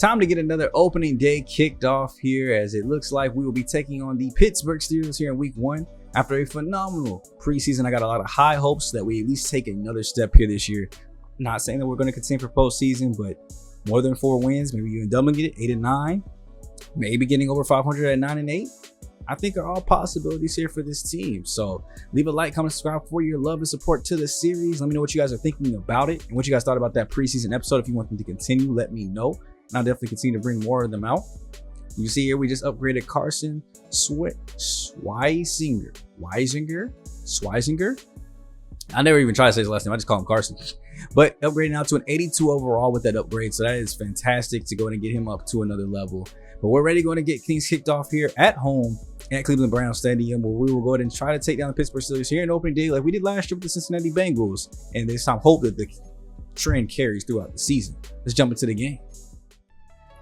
Time to get another opening day kicked off here, as it looks like we will be taking on the Pittsburgh Steelers here in week 1. After a phenomenal preseason, I got a lot of high hopes that we at least take another step here this year. Not saying that we're going to contend for postseason, but more than 4 wins, maybe even doubling it, 8-9, maybe getting over 500 at 9-8. I think are all possibilities here for this team. So leave a like, comment, subscribe for your love and support to the series. Let me know what you guys are thinking about it and what you guys thought about that preseason episode. If you want them to continue, let me know. And I'll definitely continue to bring more of them out. You see here, we just upgraded Carson Schweisinger. I never even tried to say his last name. I just call him Carson. But upgrading out to an 82 overall with that upgrade. So that is fantastic to go ahead and get him up to another level. But we're already going to get things kicked off here at home at Cleveland Browns Stadium, where we will go ahead and try to take down the Pittsburgh Steelers here in opening day like we did last year with the Cincinnati Bengals. And this time, hope that the trend carries throughout the season. Let's jump into the game.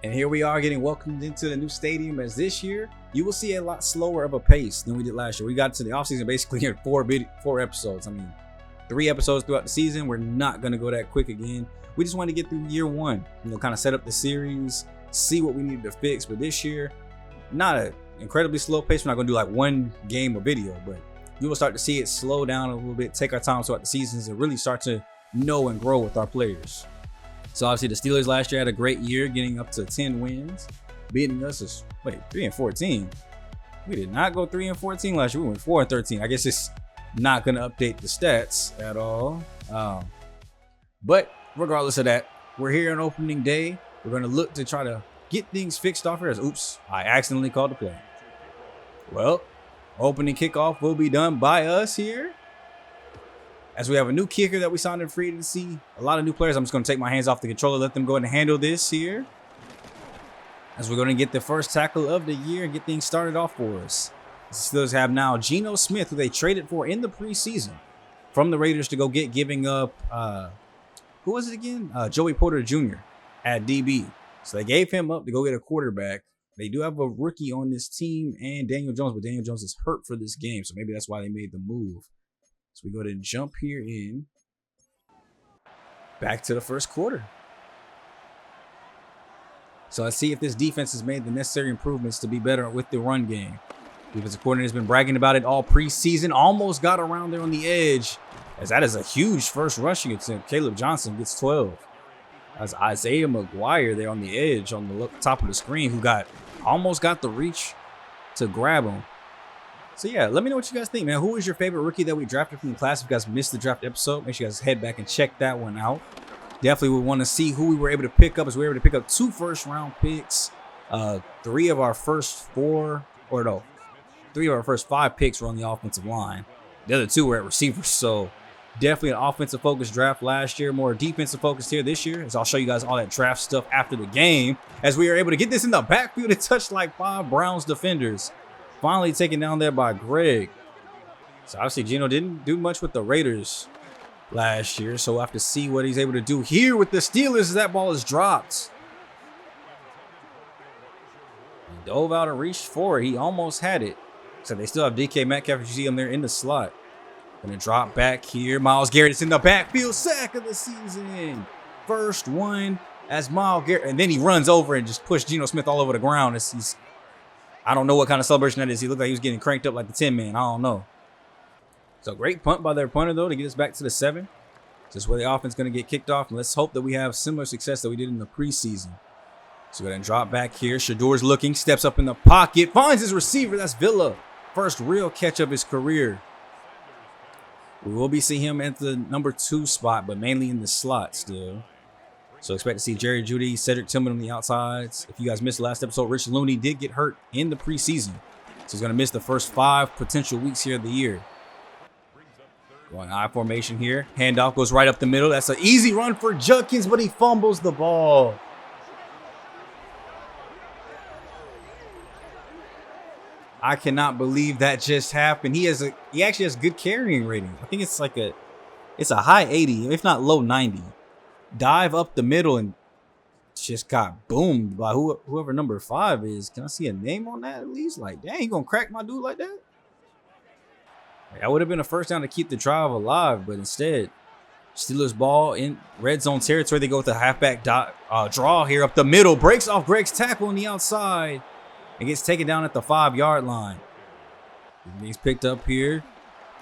And here we are getting welcomed into the new stadium, as this year you will see a lot slower of a pace than we did last year. We got to the offseason basically in 4 episodes. I mean, 3 episodes throughout the season. We're not going to go that quick again. We just want to get through year 1, kind of set up the series, see what we needed to fix. But this year, not an incredibly slow pace. We're not going to do like 1 game or video, but you will start to see it slow down a little bit, take our time throughout the seasons, and really start to know and grow with our players. So obviously the Steelers last year had a great year, getting up to 10 wins, beating us as 3-14. We did not go 3-14 last year. We went 4-13. I guess it's not going to update the stats at all. But regardless of that, we're here on opening day. We're going to look to try to get things fixed off here. Oops, I accidentally called the play. Well, opening kickoff will be done by us here, as we have a new kicker that we signed in free agency. A lot of new players. I'm just going to take my hands off the controller, let them go ahead and handle this here, as we're going to get the first tackle of the year and get things started off for us. The Steelers have now Geno Smith, who they traded for in the preseason from the Raiders to go get, giving up, who was it again? Joey Porter Jr. at DB. So they gave him up to go get a quarterback. They do have a rookie on this team and Daniel Jones, but Daniel Jones is hurt for this game. So maybe that's why they made the move. So we go ahead and jump here in back to the first quarter. So let's see if this defense has made the necessary improvements to be better with the run game. Defensive coordinator has been bragging about it all preseason. Almost got around there on the edge, as that is a huge first rushing attempt. Caleb Johnson gets 12. That's Isaiah McGuire there on the edge on the top of the screen, who almost got the reach to grab him. So yeah, let me know what you guys think, man. Who is your favorite rookie that we drafted from the class? If you guys missed the draft episode, make sure you guys head back and check that one out. Definitely would want to see who we were able to pick up, as we were able to pick up 2 first-round picks. 3 of our first 5 picks were on the offensive line. The other 2 were at receivers. So definitely an offensive focused draft last year, more defensive focused here this year, as I'll show you guys all that draft stuff after the game, as we are able to get this in the backfield and touch like 5 Browns defenders. Finally taken down there by Greg. So obviously Geno didn't do much with the Raiders last year, so we'll have to see what he's able to do here with the Steelers as that ball is dropped. He dove out and reached for it. He almost had it. So they still have DK Metcalf. You see him there in the slot. Gonna drop back here. Myles Garrett is in the backfield. Sack of the season. First one as Myles Garrett. And then he runs over and just pushed Geno Smith all over the ground. I don't know what kind of celebration that is. He looked like he was getting cranked up like the 10 man. I don't know. So great punt by their punter, though, to get us back to the 7. This is where the offense is going to get kicked off. And let's hope that we have similar success that we did in the preseason. So we're going to drop back here. Shador's looking, steps up in the pocket, finds his receiver. That's Villa. First real catch of his career. We will be seeing him at the number 2 spot, but mainly in the slot still. So expect to see Jerry Jeudy, Cedric Tillman on the outsides. If you guys missed the last episode, Rich Looney did get hurt in the preseason. So he's going to miss the first 5 potential weeks here of the year. Going I formation here. Handoff goes right up the middle. That's an easy run for Judkins, but he fumbles the ball. I cannot believe that just happened. He actually has good carrying rating. I think it's it's a high 80, if not low 90. Dive up the middle and just got boomed by whoever number 5 is. Can I see a name on that at least? Like, dang, you gonna crack my dude like that? That would have been a first down to keep the drive alive, but instead Steelers ball in red zone territory. They go with the halfback draw here up the middle. Breaks off Greg's tackle on the outside and gets taken down at the 5-yard line. He's picked up here.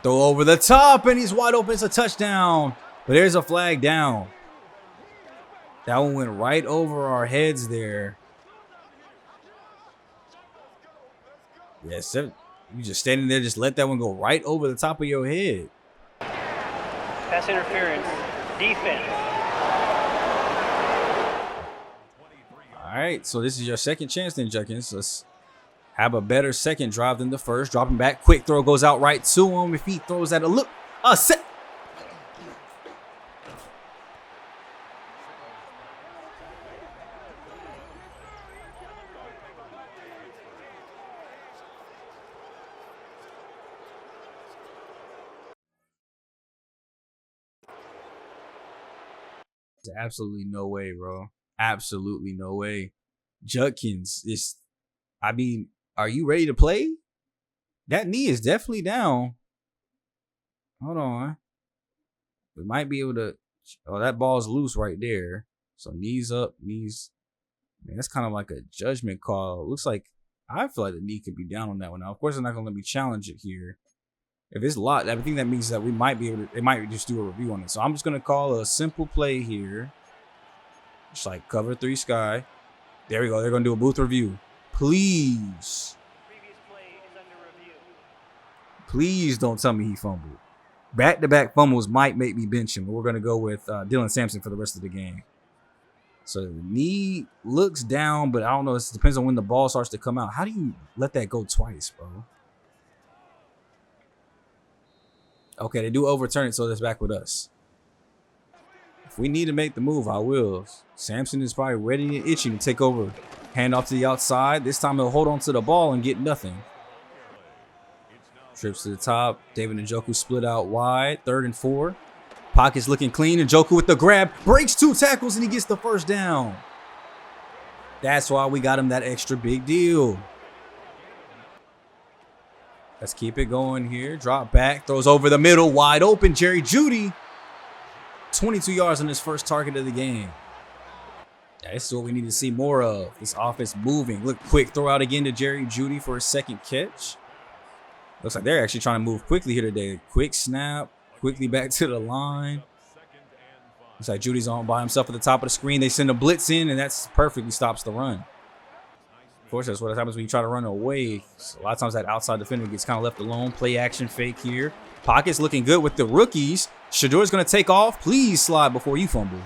Throw over the top, and he's wide open. It's a touchdown. But there's a flag down. That one went right over our heads there. Yes, you just standing there, just let that one go right over the top of your head. Pass interference. Defense. All right, so this is your second chance then, Judkins. Let's have a better second drive than the first. Dropping back, quick throw goes out right to him. If he throws that a set. Absolutely no way, bro. Absolutely no way. Judkins is, I mean, are you ready to play? That knee is definitely down. Hold on. We might be able to, oh, that ball's loose right there. So knees up, knees. Man, that's kind of like a judgment call. It looks like, I feel like the knee could be down on that one. Now, of course, they're not going to let me challenge it here. If it's locked, I think that means that we might be able to, they might just do a review on it. So I'm just going to call a simple play here. Just like cover 3 sky. There we go. They're going to do a booth review. Please. Previous play is under review. Please don't tell me he fumbled. Back-to-back fumbles might make me bench him, but we're going to go with Dylan Sampson for the rest of the game. So the knee looks down, but I don't know. It depends on when the ball starts to come out. How do you let that go twice, bro? Okay, they do overturn it, so it's back with us. If we need to make the move, I will. Sampson is probably ready and itching to take over. Hand off to the outside. This time he'll hold on to the ball and get nothing. Trips to the top. David Njoku split out wide. 3rd and 4. Pocket's looking clean. Njoku with the grab. Breaks 2 tackles and he gets the first down. That's why we got him that extra big deal. Let's keep it going here. Drop back. Throws over the middle. Wide open. Jerry Jeudy. 22 yards on his first target of the game. Yeah, this is what we need to see more of. This offense moving. Look, quick throw out again to Jerry Jeudy for a second catch. Looks like they're actually trying to move quickly here today. Quick snap. Quickly back to the line. Looks like Judy's on by himself at the top of the screen. They send a blitz in, and that's perfectly stops the run. Of course, that's what happens when you try to run away. So a lot of times that outside defender gets kind of left alone. Play action fake here. Pocket's looking good with the rookies. Shador's going to take off. Please slide before you fumble.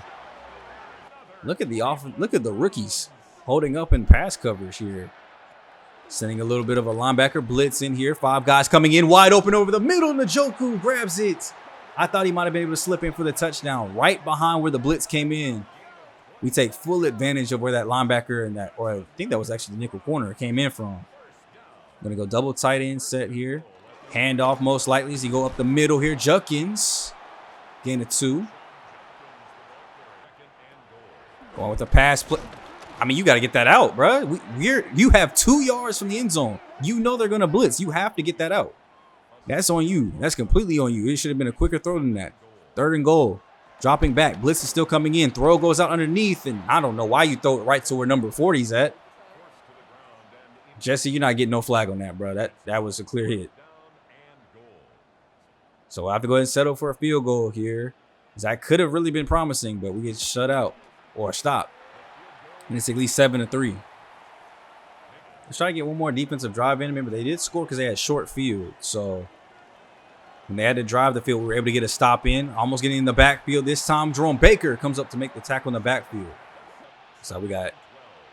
Look at the rookies holding up in pass coverage here. Sending a little bit of a linebacker blitz in here. 5 guys coming in wide open over the middle. Njoku grabs it. I thought he might have been able to slip in for the touchdown right behind where the blitz came in. We take full advantage of where that linebacker and that, or I think that was actually the nickel corner, came in from. I'm going to go double tight end set here. Handoff most likely as you go up the middle here. Judkins. Gain of 2. Going with the pass play. I mean, you got to get that out, bro. You have 2 yards from the end zone. You know they're going to blitz. You have to get that out. That's on you. That's completely on you. It should have been a quicker throw than that. 3rd and goal. Dropping back. Blitz is still coming in. Throw goes out underneath, and I don't know why you throw it right to where number 40's at. Jesse, you're not getting no flag on that, bro. That was a clear hit. So I have to go ahead and settle for a field goal here. That could have really been promising, but we get shut out or stopped. And it's at least 7-3. Let's try to get one more defensive drive in. Remember, they did score because they had short field. So when they had to drive the field, we were able to get a stop in. Almost getting in the backfield. This time, Jerome Baker comes up to make the tackle in the backfield. So we got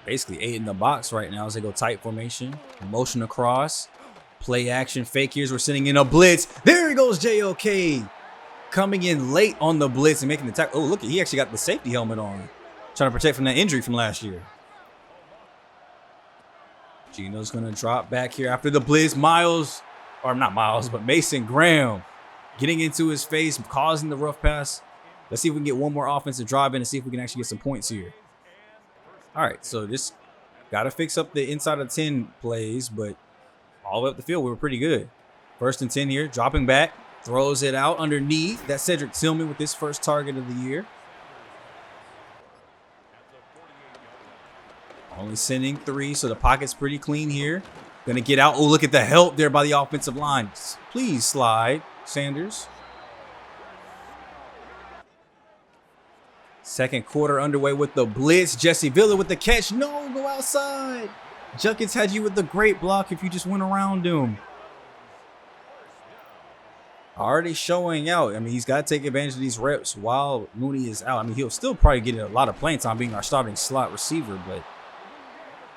basically 8 in the box right now as they go tight formation. Motion across. Play action fake. Here's we're sitting in a blitz. There he goes, JOK. Coming in late on the blitz and making the tackle. Oh, look, he actually got the safety helmet on. Trying to protect from that injury from last year. Gino's going to drop back here after the blitz. Mason Graham getting into his face, causing the rough pass. Let's see if we can get one more offensive drive in and see if we can actually get some points here. All right, so just got to fix up the inside of 10 plays, but all the way up the field, we were pretty good. 1st and 10 here, dropping back. Throws it out underneath. That's Cedric Tillman with his first target of the year. Only sending 3, so the pocket's pretty clean here. Gonna get out. Oh, look at the help there by the offensive line. Please slide, Sanders. Second quarter underway with the blitz. Jesse Villa with the catch. No, go outside. Junkins had you with the great block if you just went around him. Already showing out. I mean, he's got to take advantage of these reps while Mooney is out. I mean, he'll still probably get a lot of playing time being our starting slot receiver, but,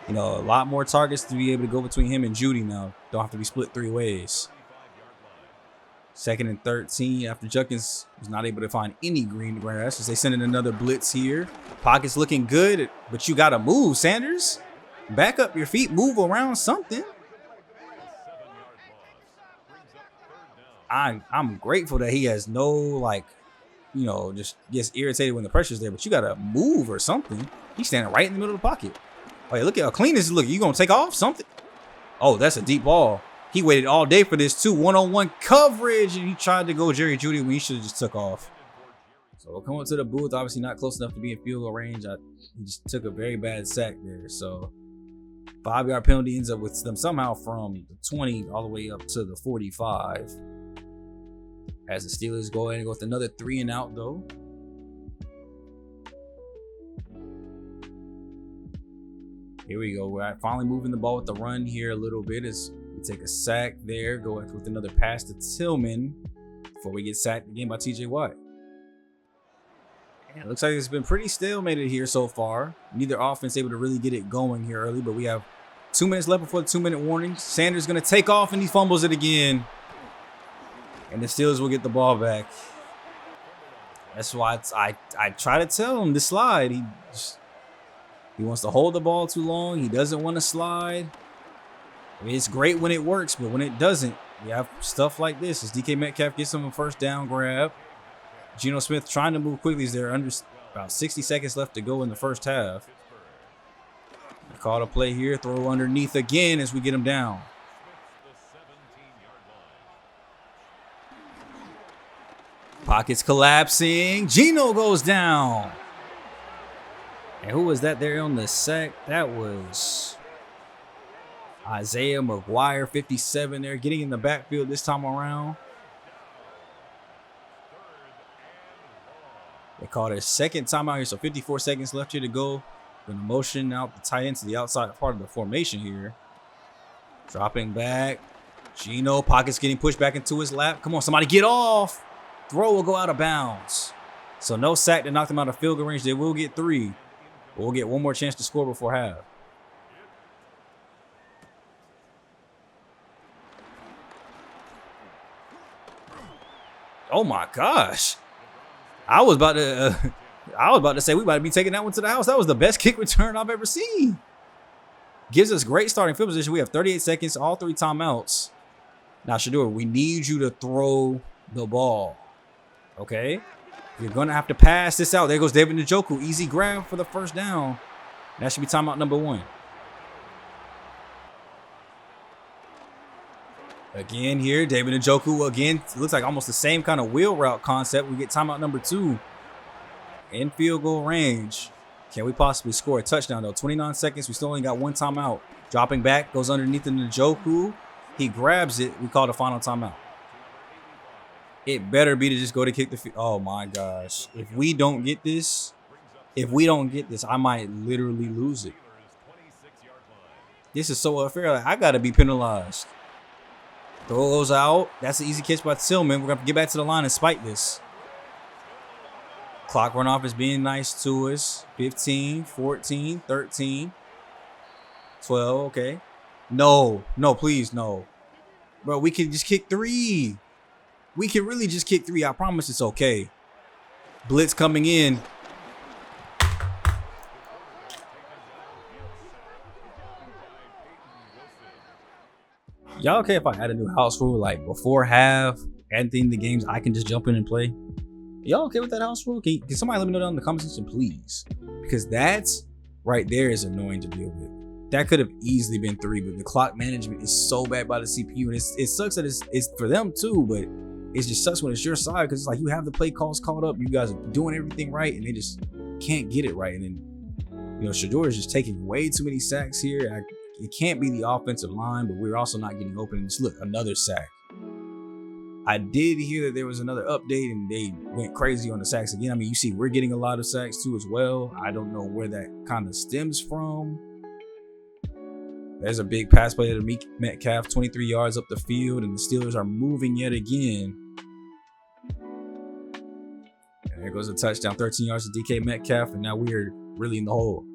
you know, a lot more targets to be able to go between him and Judy now. Don't have to be split 3 ways. 2nd and 13 after Junkins was not able to find any green grass as they send in another blitz here. Pocket's looking good, but you got to move, Sanders. Back up your feet, move around something. I'm grateful that he has no, like, you know, just gets irritated when the pressure's there, but you got to move or something. He's standing right in the middle of the pocket. Oh, yeah, look at how clean this is looking. You going to take off something? Oh, that's a deep ball. He waited all day for this, too. One-on-one coverage, and he tried to go Jerry Jeudy when he should have just took off. So we'll come up to the booth. Obviously not close enough to be in field goal range. He just took a very bad sack there. So 5-yard penalty ends up with them somehow from the 20 all the way up to the 45. As the Steelers go ahead and go with another 3 and out, though. Here we go. We're finally moving the ball with the run here a little bit as we take a sack there. Go with another pass to Tillman before we get sacked again by TJ Watt. And it looks like it's been pretty stalemated here so far. Neither offense able to really get it going here early, but we have 2 minutes left before the 2-minute warning. Sanders going to take off, and he fumbles it again. And the Steelers will get the ball back. That's why I try to tell him to slide. He wants to hold the ball too long. He doesn't want to slide. I mean, it's great when it works, but when it doesn't, you have stuff like this. As DK Metcalf gets him a first down grab. Geno Smith trying to move quickly as there are under about 60 seconds left to go in the first half. They call a play here. Throw underneath again as we get him down. Pockets collapsing. Geno goes down. And who was that there on the sack? That was Isaiah McGuire, 57 there, getting in the backfield this time around. They called a second timeout here, so 54 seconds left here to go. Going to motion out the tight end to the outside part of the formation here. Dropping back. Geno, Pockets getting pushed back into his lap. Come on, somebody get off. Throw will go out of bounds. So no sack to knock them out of field goal range. They will get 3. We'll get one more chance to score before half. Oh my gosh. I was about to say we might be taking that one to the house. That was the best kick return I've ever seen. Gives us great starting field position. We have 38 seconds, all 3 timeouts. Now, Shador, we need you to throw the ball. Okay? You're going to have to pass this out. There goes David Njoku. Easy grab for the first down. That should be timeout number 1. Again here, David Njoku again. Looks like almost the same kind of wheel route concept. We get timeout number 2 in field goal range. Can we possibly score a touchdown, though? 29 seconds. We still only got 1 timeout. Dropping back, goes underneath the Njoku. He grabs it. We call the final timeout. It better be to just go to kick the field. Oh, my gosh. If we don't get this, I might literally lose it. This is so unfair. Like, I got to be penalized. Throw those out. That's an easy catch by Tillman. We're going to get back to the line and spike this. Clock runoff is being nice to us. 15, 14, 13, 12. Okay. No, please, no. Bro, we can just kick 3. We can really just kick 3. I promise it's okay. Blitz coming in. Y'all okay if I add a new house rule, like before half, anything the games I can just jump in and play? Y'all okay with that house rule? Can somebody let me know down in the comment section, please? Because that's right there is annoying to deal with. That could have easily been 3, but the clock management is so bad by the CPU, and it sucks that it's for them too, but it just sucks when it's your side because it's like you have the play calls caught up, you guys are doing everything right, and they just can't get it right. And then, you know, Shedeur is just taking way too many sacks here. It can't be the offensive line, but we're also not getting open. And just look, another sack. I did hear that there was another update and they went crazy on the sacks again. I mean, you see, we're getting a lot of sacks too as well. I don't know where that kind of stems from. There's a big pass play to Metcalf, 23 yards up the field, and the Steelers are moving yet again. And there goes a touchdown, 13 yards to DK Metcalf, and now we're really in the hole.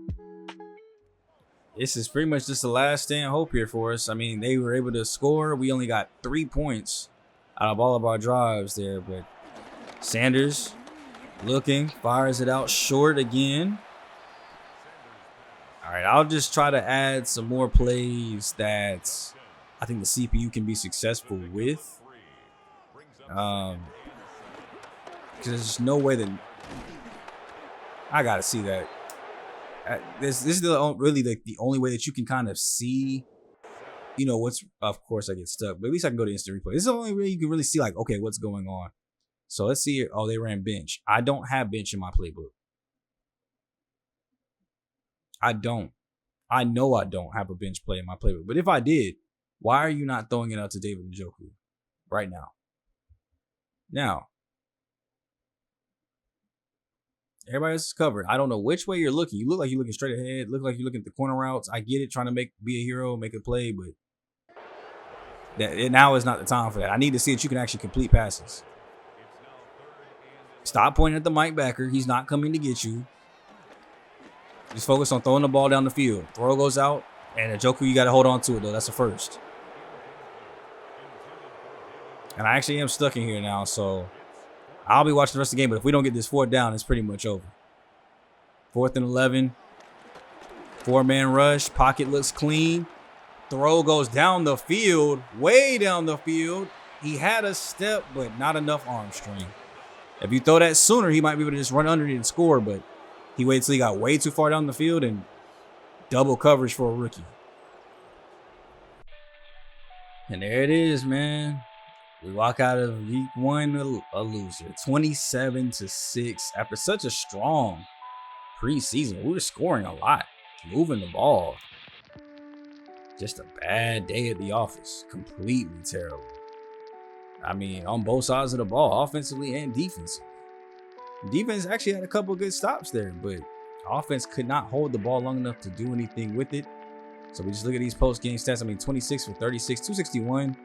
This is pretty much just the last stand hope here for us. I mean, they were able to score. We only got 3 points out of all of our drives there, but Sanders looking, fires it out short again. All right, I'll just try to add some more plays that I think the CPU can be successful with. Because there's no way that I gotta see that. This is really the only way that you can kind of see, you know, what's, of course I get stuck, but at least I can go to instant replay. This is the only way you can really see, like, okay, what's going on. So let's see here. Oh, they ran bench. I don't have bench in my playbook. I don't. I know I don't have a bench play in my playbook. But if I did, why are you not throwing it out to David Njoku right now? Now, everybody else is covered. I don't know which way you're looking. You look like you're looking straight ahead. Look like you're looking at the corner routes. I get it, trying to be a hero, make a play, but now is not the time for that. I need to see that you can actually complete passes. Stop pointing at the Mike backer. He's not coming to get you. Just focus on throwing the ball down the field. Throw goes out, and Njoku, you got to hold on to it, though. That's a first. And I actually am stuck in here now, so I'll be watching the rest of the game. But if we don't get this 4th down, it's pretty much over. 4th and 11. 4-man rush. Pocket looks clean. Throw goes down the field, way down the field. He had a step, but not enough arm strength. If you throw that sooner, he might be able to just run under it and score, but he waited till he got way too far down the field and double coverage for a rookie. And there it is, man. We walk out of week 1 a loser, 27-6. After such a strong preseason, we were scoring a lot, moving the ball. Just a bad day at the office. Completely terrible. I mean, on both sides of the ball, offensively and defensively. Defense actually had a couple of good stops there, but offense could not hold the ball long enough to do anything with it. So we just look at these post-game stats. I mean, 26 for 36, 261.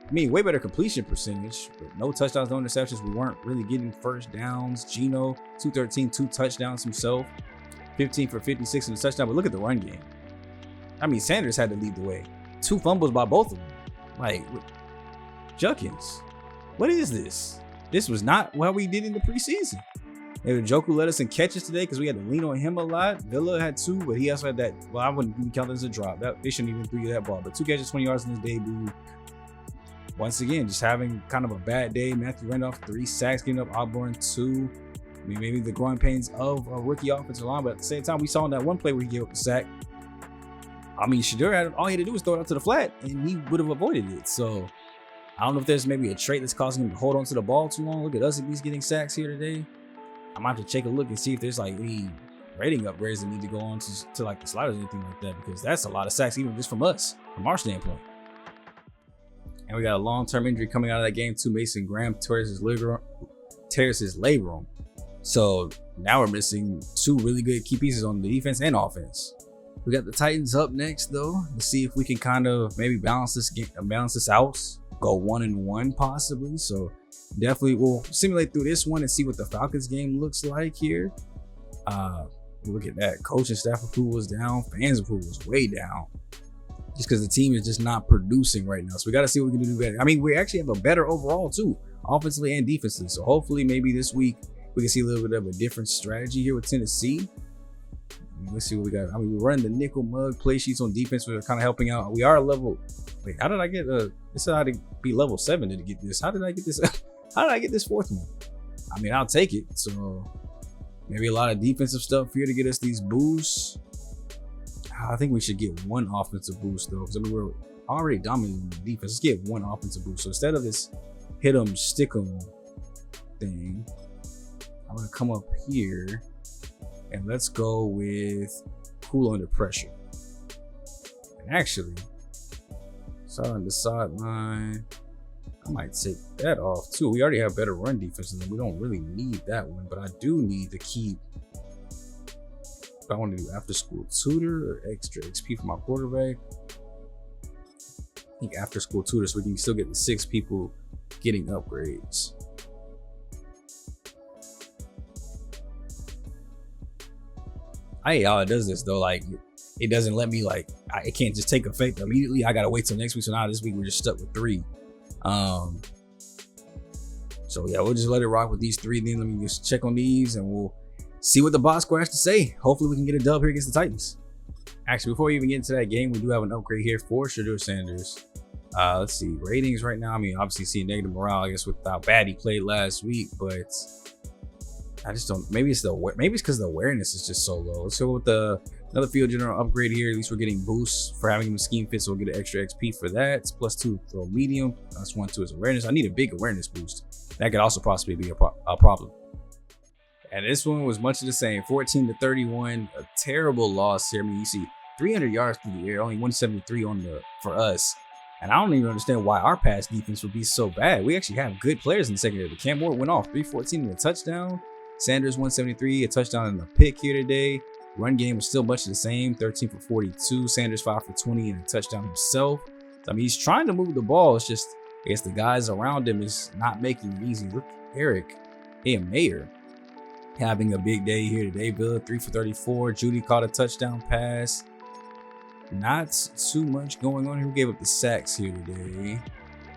I mean, way better completion percentage, but no touchdowns, no interceptions. We weren't really getting first downs. Geno, 213, 2 touchdowns himself. 15 for 56 in the touchdown. But look at the run game. I mean, Sanders had to lead the way. 2 fumbles by both of them. Like, Juckins, what is this? This was not what we did in the preseason. Njoku led us in catches today because we had to lean on him a lot. Villa had 2, but he also had that. Well, I wouldn't even count that as a drop. They shouldn't even throw you that ball. But 2 catches, 20 yards in his debut. Once again, just having kind of a bad day. Matthew Randolph, 3 sacks, giving up Osborne 2. I mean, maybe the growing pains of a rookie offensive line, but at the same time, we saw in that one play where he gave up the sack. I mean, Shedeur, all he had to do was throw it out to the flat, and he would have avoided it. So I don't know if there's maybe a trait that's causing him to hold on to the ball too long. Look at us, he's getting sacks here today. I might have to take a look and see if there's like any rating upgrades that need to go on to like the sliders or anything like that, because that's a lot of sacks, even just from us, from our standpoint. And we got a long-term injury coming out of that game too. Mason Graham tears his labrum. So now we're missing 2 really good key pieces on the defense and offense. We got the Titans up next though. Let's see if we can kind of maybe balance this out, go 1-1 possibly. So definitely we'll simulate through this one and see what the Falcons game looks like here. Look at that. Coaching staff approval was down. Fans approval was way down. Just because the team is just not producing right now. So we got to see what we can do better. I mean, we actually have a better overall too, offensively and defensively. So hopefully maybe this week we can see a little bit of a different strategy here with Tennessee. Let's see what we got. I mean, we're running the nickel mug play sheets on defense. We're kind of helping out. We are level. Wait, how did I get this? How to be level 7 to get this? How did I get this? How did I get this 4th one? I mean, I'll take it. So maybe a lot of defensive stuff here to get us these boosts. I think we should get 1 offensive boost though, because I mean we're already dominating the defense. Let's get 1 offensive boost. So instead of this hit 'em, stick 'em thing. I'm gonna come up here and let's go with cool under pressure. And actually, start on the sideline. I might take that off too. We already have better run defense and we don't really need that one, but I do need to keep, if I want to do after school tutor or extra XP for my quarterback, I think after school tutor, so we can still get the 6 people getting upgrades. I hate how it does this though. Like, it doesn't let me, like, it can't just take effect immediately. I gotta wait till next week. So now this week we're just stuck with 3. So yeah, we'll just let it rock with these 3. Then let me just check on these and we'll see what the box score has to say. Hopefully we can get a dub here against the Titans. Actually, before we even get into that game, we do have an upgrade here for Shedeur Sanders. Let's see, ratings right now. I mean, obviously see negative morale, I guess, with how bad he played last week, but I just don't, maybe it's because the awareness is just so low. Let's go with another field general upgrade here. At least we're getting boosts for having him scheme fit, so we'll get an extra XP for that. It's +2 throw medium, +1 to his awareness. I need a big awareness boost. That could also possibly be a problem. And this one was much of the same, 14-31, a terrible loss here. I mean, you see 300 yards through the air, only 173 for us. And I don't even understand why our pass defense would be so bad. We actually have good players in the secondary. The Cam Ward went off 314 and a touchdown. Sanders 173, a touchdown and a pick here today. Run game was still much of the same, 13 for 42. Sanders 5 for 20 and a touchdown himself. I mean, he's trying to move the ball. It's just, I guess the guys around him is not making it easy. Look, Eric Mayer having a big day here today. Villa 3 for 34. Judy caught a touchdown pass. Not too much going on here. We gave up the sacks here today.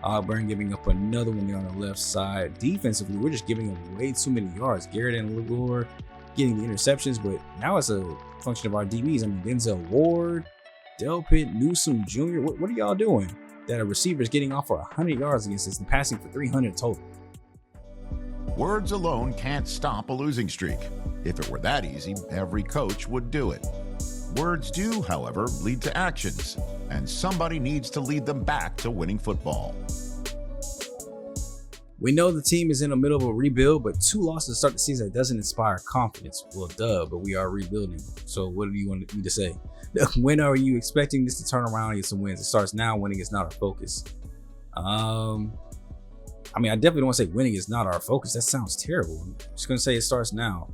Auburn giving up another one there on the left side. Defensively, we're just giving up way too many yards. Garrett and Legore getting the interceptions, but now it's a function of our DBs. I mean, Denzel Ward, Delpit, Newsome Jr. What are y'all doing? That a receiver is getting off for 100 yards against us and passing for 300 total. Words alone can't stop a losing streak. If it were that easy, every coach would do it. Words do, however, lead to actions, and somebody needs to lead them back to winning football. We know the team is in the middle of a rebuild, but 2 losses to start the season, that doesn't inspire confidence. Well, duh, but we are rebuilding. So what do you want me to say? When are you expecting this to turn around and get some wins? It starts now. Winning is not our focus. I mean, I definitely don't want to say winning is not our focus. That sounds terrible. I'm just going to say it starts now.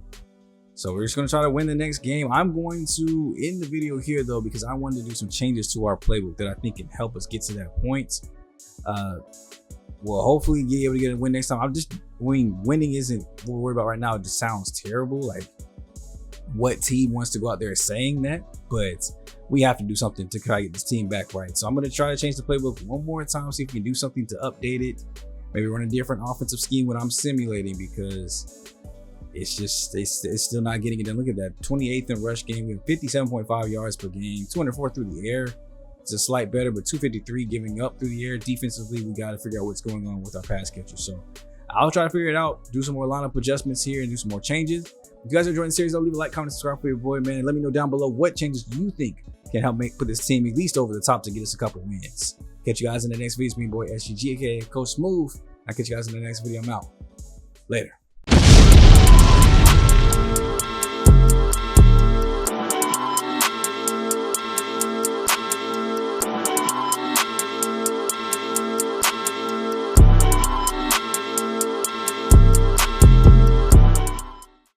So we're just going to try to win the next game. I'm going to end the video here, though, because I wanted to do some changes to our playbook that I think can help us get to that point. Well, hopefully be able to get a win next time. Winning isn't what we're worried about right now. It just sounds terrible. Like, what team wants to go out there saying that? But we have to do something to try to get this team back right. So I'm going to try to change the playbook one more time, see if we can do something to update it. Maybe run a different offensive scheme when I'm simulating, because it's just, it's still not getting it done. Look at that, 28th in rush game. We have 57.5 yards per game, 204 through the air. It's a slight better, but 253 giving up through the air. Defensively, we got to figure out what's going on with our pass catcher. So I'll try to figure it out, do some more lineup adjustments here and do some more changes. If you guys are enjoying the series, though, leave a like, comment, subscribe for your boy, man. And let me know down below what changes you think can help put this team at least over the top to get us a couple wins. Catch you guys in the next video. It's me, boy, SGG, aka Coach Smooth. I'll catch you guys in the next video. I'm out. Later.